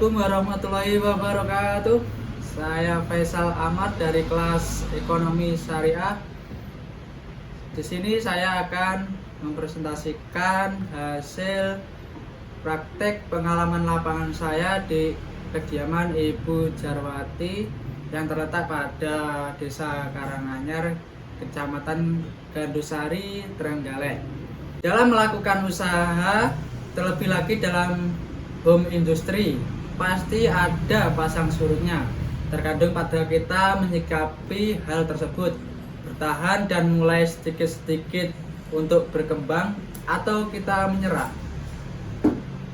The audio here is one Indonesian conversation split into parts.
Assalamualaikum warahmatullahi wabarakatuh. Saya Faisal Ahmad dari kelas Ekonomi Syariah. Di sini saya akan mempresentasikan hasil praktek pengalaman lapangan saya di kediaman Ibu Jarwati yang terletak pada Desa Karanganyar, Kecamatan Gandusari, Trenggalek. Dalam melakukan usaha, terlebih lagi dalam home industry, pasti ada pasang surutnya. Terkadang pada kita menyikapi hal tersebut, bertahan dan mulai sedikit-sedikit untuk berkembang, atau kita menyerah.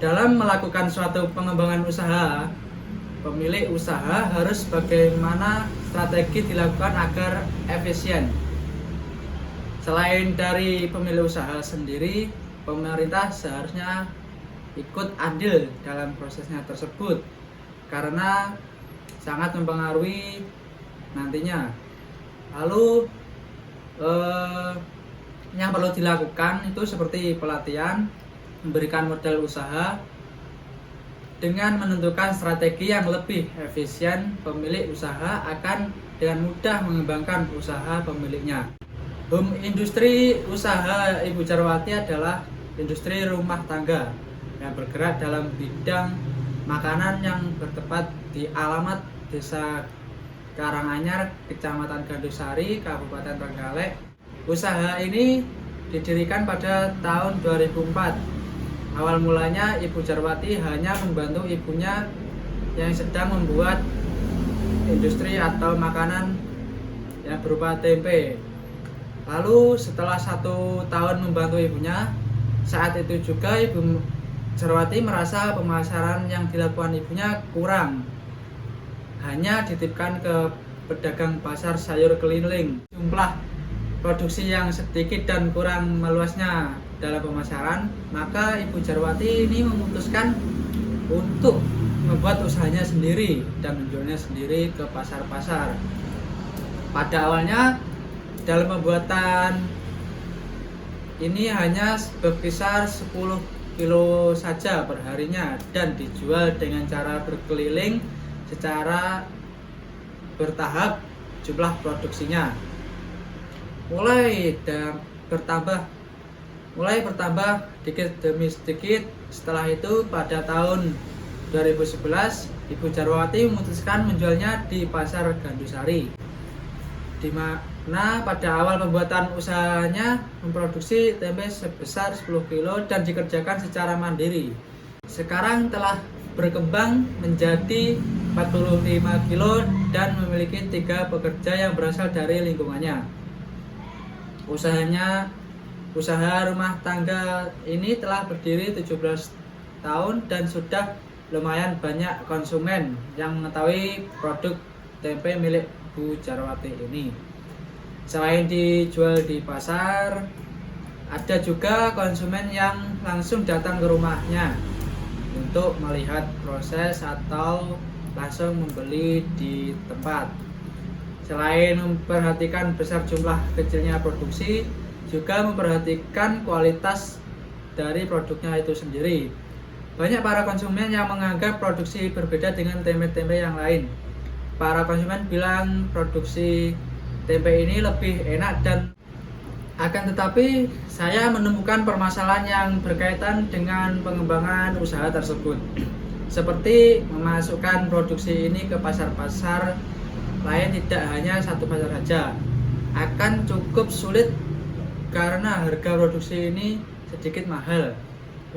Dalam melakukan suatu pengembangan usaha, pemilik usaha harus bagaimana strategi dilakukan agar efisien. Selain dari pemilik usaha sendiri, pemerintah seharusnya ikut andil dalam prosesnya tersebut karena sangat mempengaruhi nantinya. Lalu yang perlu dilakukan itu seperti pelatihan, memberikan modal usaha dengan menentukan strategi yang lebih efisien. Pemilik usaha akan dengan mudah mengembangkan usaha pemiliknya. Home industri usaha Ibu Jarwati adalah industri rumah tangga yang bergerak dalam bidang makanan yang bertempat di alamat Desa Karanganyar, Kecamatan Gandusari, Kabupaten Trenggalek. Usaha ini didirikan pada tahun 2004. Awal mulanya Ibu Jarwati hanya membantu ibunya yang sedang membuat industri atau makanan yang berupa tempe. Lalu setelah 1 tahun membantu ibunya, saat itu juga Ibu Jarwati merasa pemasaran yang dilakukan ibunya kurang, hanya dititipkan ke pedagang pasar sayur keliling. Jumlah produksi yang sedikit dan kurang meluasnya dalam pemasaran, maka Ibu Jarwati ini memutuskan untuk membuat usahanya sendiri dan menjualnya sendiri ke pasar-pasar. Pada awalnya dalam pembuatan ini hanya berkisar 10 kilo saja perharinya dan dijual dengan cara berkeliling secara bertahap jumlah produksinya. Mulai bertambah sedikit demi sedikit. Setelah itu pada tahun 2011 Ibu Jarwati memutuskan menjualnya di pasar Gandusari, di mana pada awal pembuatan usahanya memproduksi tempe sebesar 10 kilo dan dikerjakan secara mandiri. Sekarang telah berkembang menjadi 45 kilo dan memiliki 3 pekerja yang berasal dari lingkungannya. Usaha rumah tangga ini telah berdiri 17 tahun dan sudah lumayan banyak konsumen yang mengetahui produk tempe milik Bu Jarwati ini. Selain dijual di pasar, ada juga konsumen yang langsung datang ke rumahnya untuk melihat proses atau langsung membeli di tempat. Selain memperhatikan besar jumlah kecilnya produksi, juga memperhatikan kualitas dari produknya itu sendiri. Banyak para konsumen yang menganggap produksi berbeda dengan tempe-tempe yang lain. Para konsumen bilang produksi tempe ini lebih enak, dan akan tetapi saya menemukan permasalahan yang berkaitan dengan pengembangan usaha tersebut, seperti memasukkan produksi ini ke pasar-pasar lain. Tidak hanya satu pasar saja, akan cukup sulit karena harga produksi ini sedikit mahal.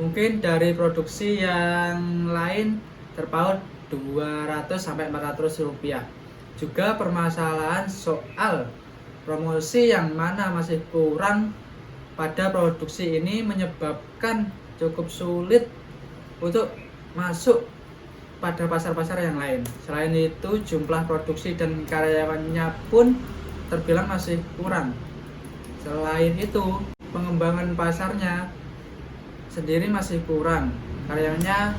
Mungkin dari produksi yang lain terpaut 200-400 rupiah. Juga permasalahan soal promosi yang mana masih kurang pada produksi ini menyebabkan cukup sulit untuk masuk pada pasar-pasar yang lain. Selain itu, jumlah produksi dan karyawannya pun terbilang masih kurang. Selain itu, pengembangan pasarnya sendiri masih kurang. Karyawannya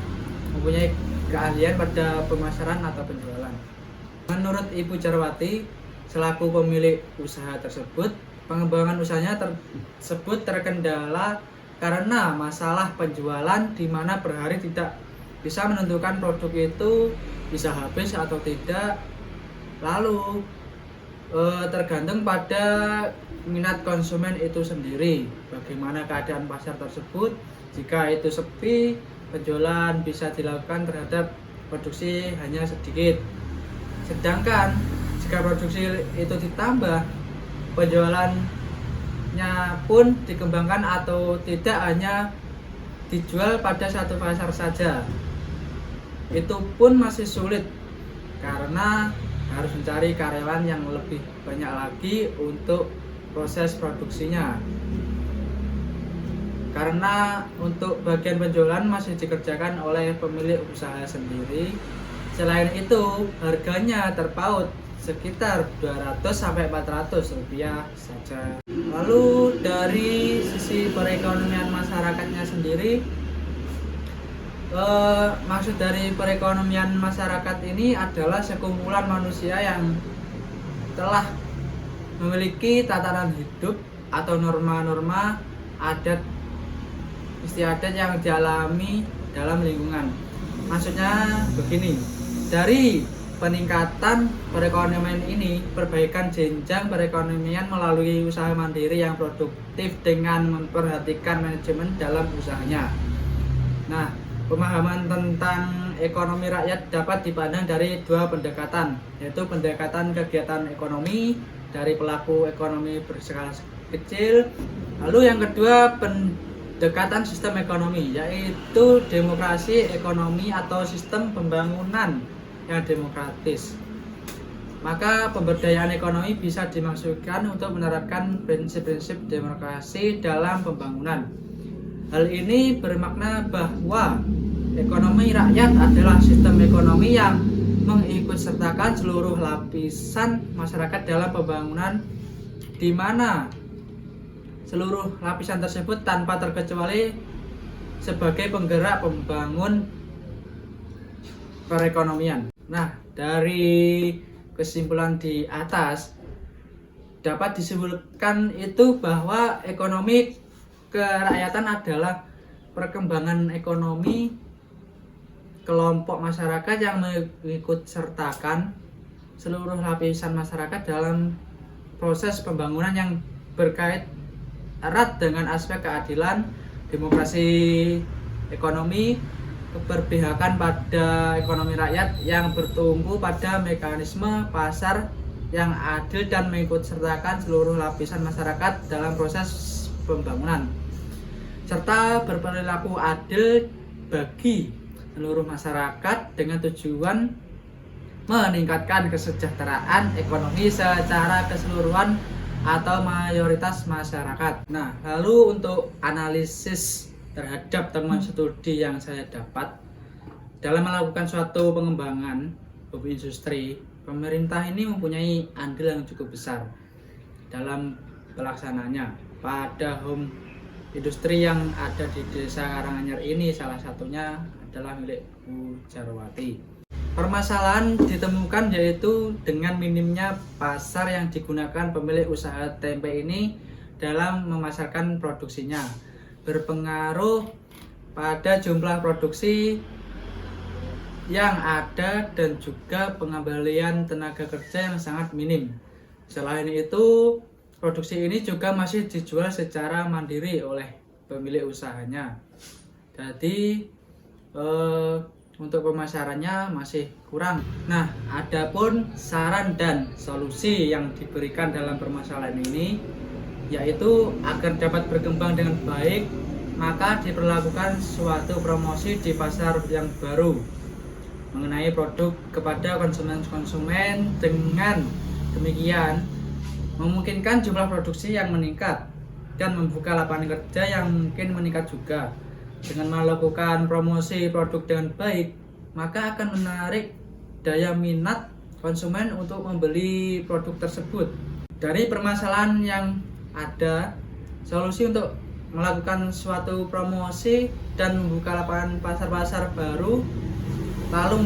mempunyai keahlian pada pemasaran atau penjualan. Menurut Ibu Jarwati, selaku pemilik usaha tersebut, pengembangan usahanya tersebut terkendala karena masalah penjualan, di mana per hari tidak bisa menentukan produk itu bisa habis atau tidak. Lalu tergantung pada minat konsumen itu sendiri, bagaimana keadaan pasar tersebut. Jika itu sepi, penjualan bisa dilakukan terhadap produksi hanya sedikit. Sedangkan jika produksi itu ditambah, penjualannya pun dikembangkan atau tidak hanya dijual pada satu pasar saja. Itu pun masih sulit karena harus mencari karyawan yang lebih banyak lagi untuk proses produksinya. Karena untuk bagian penjualan masih dikerjakan oleh pemilik usaha sendiri. Selain itu, harganya terpaut sekitar 200 sampai 400 rupiah saja. Lalu dari sisi perekonomian masyarakatnya sendiri, maksud dari perekonomian masyarakat ini adalah sekumpulan manusia yang telah memiliki tatanan hidup atau norma-norma adat istiadat yang dialami dalam lingkungan. Maksudnya begini, dari peningkatan perekonomian ini, perbaikan jenjang perekonomian melalui usaha mandiri yang produktif dengan memperhatikan manajemen dalam usahanya. Nah, pemahaman tentang ekonomi rakyat dapat dipandang dari dua pendekatan, yaitu pendekatan kegiatan ekonomi dari pelaku ekonomi berskala kecil, lalu yang kedua pendekatan sistem ekonomi, yaitu demokrasi ekonomi atau sistem pembangunan yang demokratis. Maka pemberdayaan ekonomi bisa dimaksudkan untuk menerapkan prinsip-prinsip demokrasi dalam pembangunan. Hal ini bermakna bahwa ekonomi rakyat adalah sistem ekonomi yang mengikutsertakan seluruh lapisan masyarakat dalam pembangunan, di mana seluruh lapisan tersebut tanpa terkecuali sebagai penggerak pembangun perekonomian. Nah, dari kesimpulan di atas dapat disimpulkan itu bahwa ekonomi kerakyatan adalah perkembangan ekonomi kelompok masyarakat yang mengikut sertakan seluruh lapisan masyarakat dalam proses pembangunan yang berkait erat dengan aspek keadilan, demokrasi ekonomi, keberpihakan pada ekonomi rakyat yang bertumpu pada mekanisme pasar yang adil dan mengikut sertakan seluruh lapisan masyarakat dalam proses pembangunan, serta berperilaku adil bagi seluruh masyarakat dengan tujuan meningkatkan kesejahteraan ekonomi secara keseluruhan atau mayoritas masyarakat. Nah, lalu untuk analisis terhadap temuan studi yang saya dapat dalam melakukan suatu pengembangan home industri, pemerintah ini mempunyai andil yang cukup besar dalam pelaksananya. Pada home industri yang ada di Desa Karanganyar ini salah satunya adalah milik Bu Jarwati. Permasalahan ditemukan yaitu dengan minimnya pasar yang digunakan pemilik usaha tempe ini dalam memasarkan produksinya, berpengaruh pada jumlah produksi yang ada dan juga pengembalian tenaga kerja yang sangat minim. Selain itu, produksi ini juga masih dijual secara mandiri oleh pemilik usahanya. Jadi untuk pemasarannya masih kurang. Nah, adapun saran dan solusi yang diberikan dalam permasalahan ini yaitu agar dapat berkembang dengan baik, maka diperlakukan suatu promosi di pasar yang baru mengenai produk kepada konsumen-konsumen. Dengan demikian memungkinkan jumlah produksi yang meningkat dan membuka lapangan kerja yang mungkin meningkat juga. Dengan melakukan promosi produk dengan baik, maka akan menarik daya minat konsumen untuk membeli produk tersebut. Dari permasalahan yang ada, solusi untuk melakukan suatu promosi dan membuka lapangan pasar-pasar baru, lalu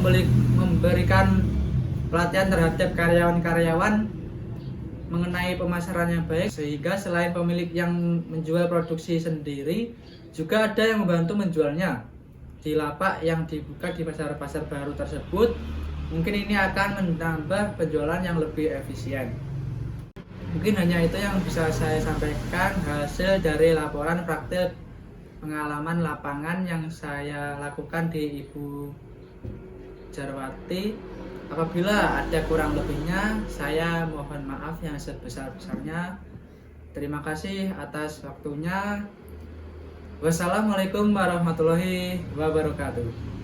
memberikan pelatihan terhadap karyawan-karyawan mengenai pemasaran yang baik, sehingga selain pemilik yang menjual produksi sendiri, juga ada yang membantu menjualnya. di lapak yang dibuka di pasar-pasar baru tersebut. Mungkin ini akan menambah penjualan yang lebih efisien. Mungkin hanya itu yang bisa saya sampaikan hasil dari laporan praktik pengalaman lapangan yang saya lakukan di Ibu Jarwati. Apabila ada kurang lebihnya, saya mohon maaf yang sebesar-besarnya. Terima kasih atas waktunya. Wassalamualaikum warahmatullahi wabarakatuh.